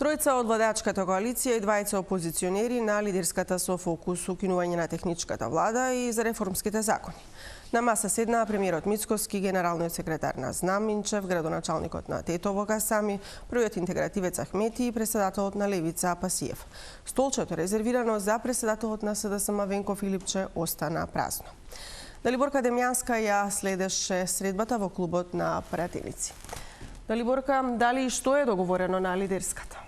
Тројца од владеачката коалиција и двајца опозиционери на лидерската со фокус укинување на техничката влада и за реформските закони. На маса седнаа премиерот Мицкоски, генералниот секретар Назнам Минчев, градоначалникот на Тетово Касами, првиот интегративец Ахмети и преседателот на Левица Пасиев. Столчето резервирано за преседателот на СДСМ Венко Филипче остана празно. Далиборка Демјанска ја следеше средбата во клубот на пратеници. Далиборка, дали и што е договорено на лидерската?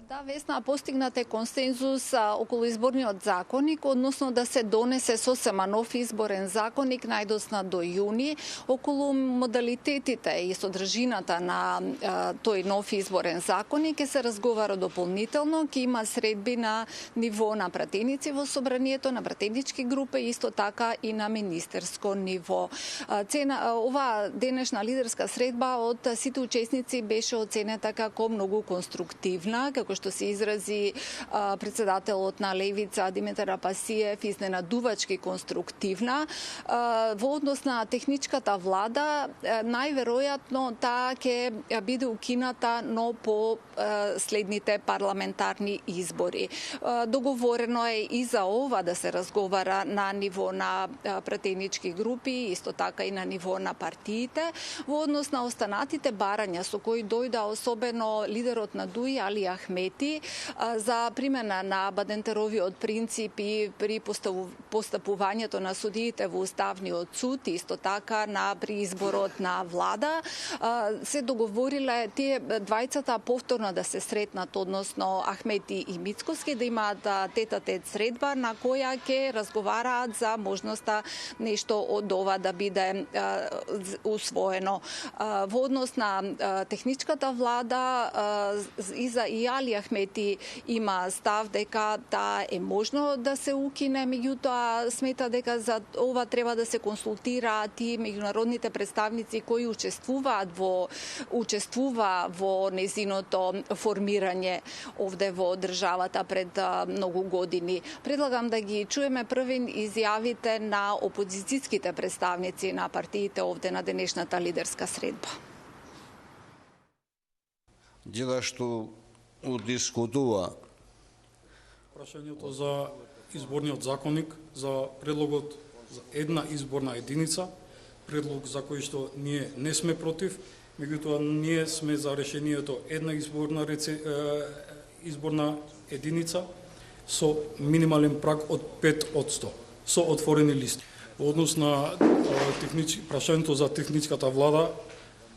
Да, Весна, постигнат е консензус околу изборниот законник, односно да се донесе сосема нов изборен законник најдосна до јуни. Околу модалитетите и содржината на тој нов изборен законник ќе се разговара дополнително, ќе има средби на ниво на пратеници во собранието, на пратенички групи, исто така и на министерско ниво. Оваа денешна лидерска средба од сите учесници беше оценета како многу конструктивна, како што се изрази председателот на Левица Димитар Пасиев, изненадувачки конструктивна. Во однос на техничката влада, најверојатно таа ќе биде укината, но по следните парламентарни избори. Договорено е и за ова да се разговара на ниво на пратенички групи, исто така и на ниво на партиите. Во однос на останатите барања со кои дојда особено лидерот на ДУИ Али Ахмети за примена на Бадентеровиот принцип и при постапувањето на судиите во Уставниот суд, исто така при изборот на влада, се договориле тие двајцата повторно да се сретнат, односно Ахмети и Мицкоски, да имаат тет-а-тет средба на која ќе разговараат за можноста нешто од ова да биде усвоено. Во однос на техничката влада и Али Ахмети има став дека таа е можно да се укине, меѓутоа смета дека за ова треба да се консултираат и меѓународните представници кои учествува во незиното формирање овде во државата пред многу години. Предлагам да ги чуеме први изјавите на опозицијските представници на партиите овде на денешната лидерска средба. Дела што одискутува прашањето за изборниот законник, за предлогот за една изборна единица, предлог за кој што ние не сме против, меѓутоа ние сме за решението една изборна единица со минимален праг од 5% со отворени листи. Во однос на прашањето за техничката влада,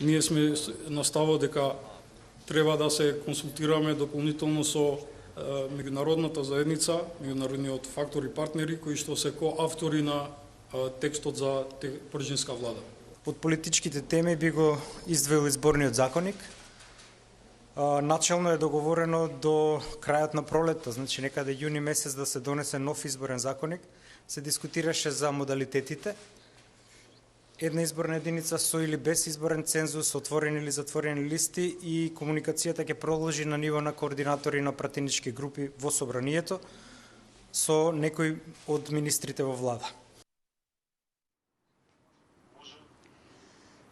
ние сме на ставот дека треба да се консултираме дополнително со меѓународната заедница, меѓународниот фактор и партнери кои што се коавтори на текстот за пржинска влада. Од политичките теми би го издвоил изборниот законник. Начелно е договорено до крајот на пролетта, значи некаде јуни месец да се донесе нов изборен законник. Се дискутираше за модалитетите. Една изборна единица со или без изборен цензус, отворени или затворени листи, и комуникацијата ќе продолжи на ниво на координатори на пратенички групи во собранието со некои од министрите во влада.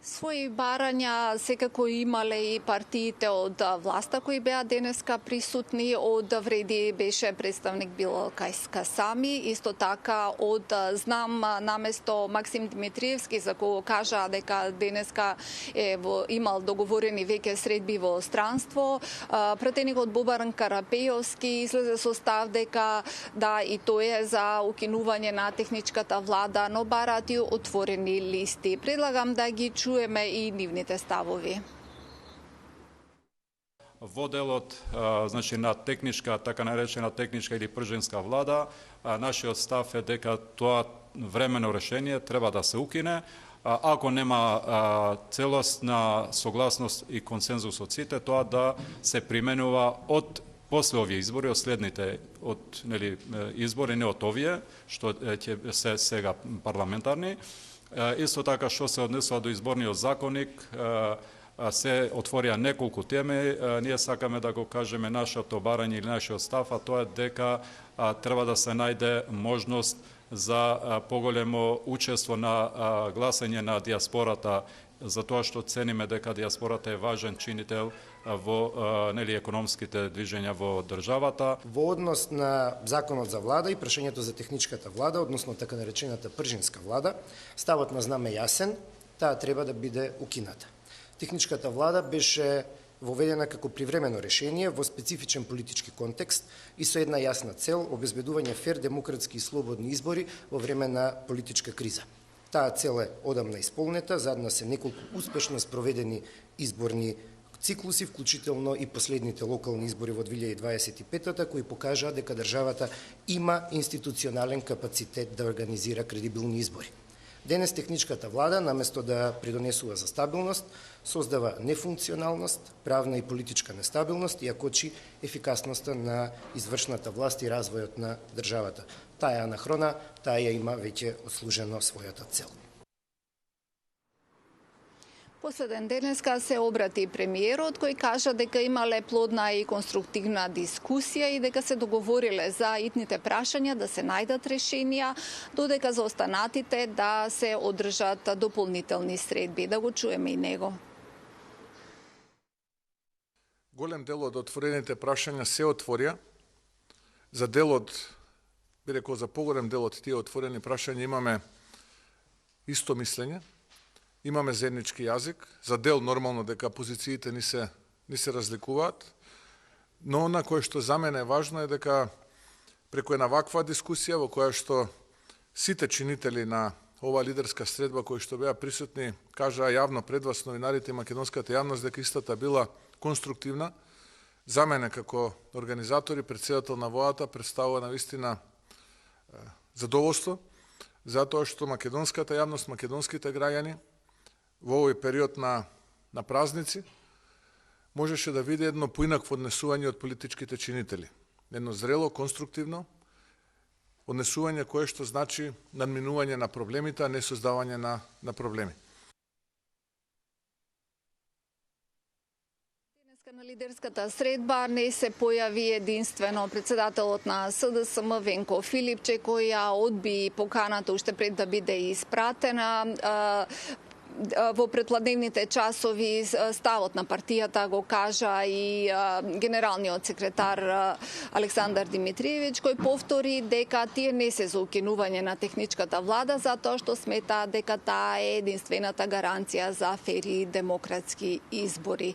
Своји барања секако имале и партиите од власта кои беа денеска присутни. Од Вреди беше представник Билал Касами, исто така од Знам наместо Максим Димитриевски, за кого кажа дека денеска имал договорени веќе средби во странство. Пратеникот Бобаран Карапејовски излезе со став дека да, и тој е за укинување на техничката влада, но бараат и отворени листи. Предлагам да ги чуеме и нивните ставови. Во делот значи на техничка, така наречена техничка или пржинска влада, нашиот став е дека тоа времено решение треба да се укине, ако нема целосна согласност и консензус од сите, тоа да се применува од после овие избори, од следните избори, не од овие што ќе се сега парламентарни. Исто така што се однесува до изборниот законник, се отворија неколку теми. Ние сакаме да го кажеме нашето барање или нашиот став, а тоа е дека треба да се најде можност за поголемо учество на гласање на диаспората затоа што цениме дека диаспората е важен чинител во економските движења во државата. Во однос на Законот за влада и прашањето за техничката влада, односно така наречената пржинска влада, ставот на знам е јасен, таа треба да биде укината. Техничката влада беше воведена како привремено решение во специфичен политички контекст и со една јасна цел обезбедување фер, демократски и слободни избори во време на политичка криза. Таа цел е одамна исполнета, задна се неколку успешно спроведени изборни циклуси, вклучително и последните локални избори во 2025-та, кои покажаа дека државата има институционален капацитет да организира кредибилни избори. Денес техничката влада, наместо да придонесува за стабилност, создава нефункционалност, правна и политичка нестабилност и ја кочи ефикасноста на извршната власт и развојот на државата. Таа е анахрона, таа ја има веќе отслужено својата цел. Последен денеска се обрати премиерот кој кажа дека имале плодна и конструктивна дискусија и дека се договориле за итните прашања да се најдат решенија, додека за останатите да се одржат дополнителни средби. Да го чуеме и него. Голем дел од отворените прашања се отворија. За делот, би рекол, за поголем дел од тие отворени прашања имаме исто мислење. Имаме заеднички јазик, за дел нормално дека позициите ни се разликуваат, но она кое што за мене е важно е дека преку една ваква дискусија во која што сите чинители на оваа лидерска средба кои што беа присутни кажаа јавно пред вас новинарите и македонската јавност дека истата била конструктивна, за мене како организатор и претседател на владата представува навистина задоволство, затоа што македонската јавност, македонските граѓани во овој период на празници можеше да види едно поинакво однесување од политичките чинители. Едно зрело, конструктивно однесување кое што значи надминување на проблемите, а не создавање на проблеми. На лидерската средба не се појави единствено председателот на СДСМ Венко Филипче, кој ја одби поканата уште пред да биде испратена. Во предпладневните часови ставот на партијата го кажа и генералниот секретар Александар Димитриевиќ, кој повтори дека тие не се за укинување на техничката влада, затоа што смета дека таа е единствената гаранција за фери демократски избори.